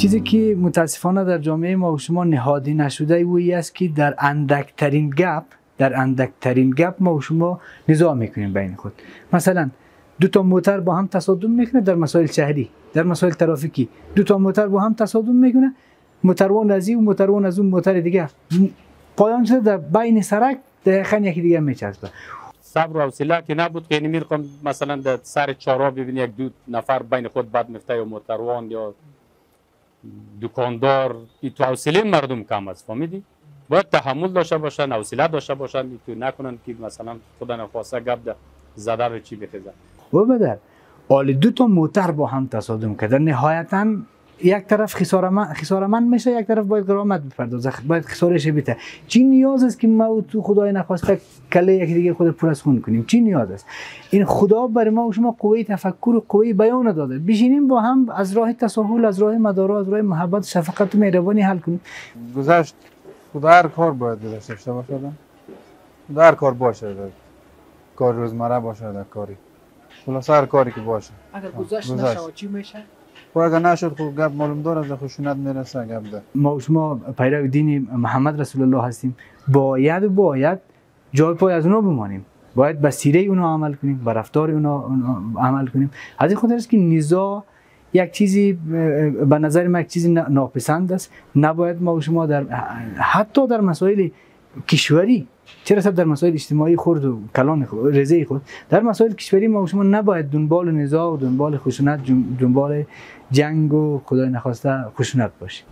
چیزی که متاسفانه در جامعه ما و شما نهادی نشده اویی است که در اندکترین گپ ما و شما نزاع میکنیم بین خود. مثلا دو تا موتر با هم تصادم میکنه در مسائل شهری، در مسائل ترافیکی دو تا موتر با هم تصادم میکنه، موتروان از این و موتروان از اون موتر دیگه پایان شده در بین سرک دقیقاً یکی دیگه میچسبه. صبر و حوصله که نبود که نمیرقم مثلا در سر چهارراه ببینی یک دو نفر بین خود بد میفته یا موتروان یا دکاندار، تو حوصله مردم کم است. فهمیدی؟ باید تحمل داشته باشن، حوصله داشته باشن، تو نکنن که مثلا خدا نخواسته گپ زده رو چی بخیزه. و بدر حال دو تا موتر با هم تصادم کرده، نهایتاً یک طرف خسارمند میشه، یک طرف باید غرامت بپردازه، باید خسارش بده. چی نیاز است که ما تو خدای نخواسته کله یکی دیگه خود پر از خون کنیم؟ چی نیاز است؟ این خدا برای ما و شما قوه تفکر و قوه بیان داده، بشینیم با هم از راه تساهل، از راه مدارا، از راه محبت، شفقت و مهربانی حل کنیم. گذشت خدا هر کار باید داشته باشه، هر کار باشه، کار روزمره باشه، در کاری خلاص هر کاری که باشه. اگر گذشت نشه چی میشه؟ و اگر نشد خب گپ معلوم داره، از خشونت میرسه گپ ده. ما و شما پیرو دین محمد رسول الله هستیم، باید جای پای از اونا بمانیم، باید به سیره اونا عمل کنیم، به رفتار اونا عمل کنیم. از این خاطر است که نزاع یک چیزی به نظر من یک چیزی ناپسند است. نباید ما و شما حتی در مسائل کشوری، چرا در مسائل اجتماعی خرد و کلان رضای خود، در مسائل کشوری ما و شما نباید دنبال نزاع و دنبال خشونت، دنبال جنگ و خدای نخواسته خشونت باشیم.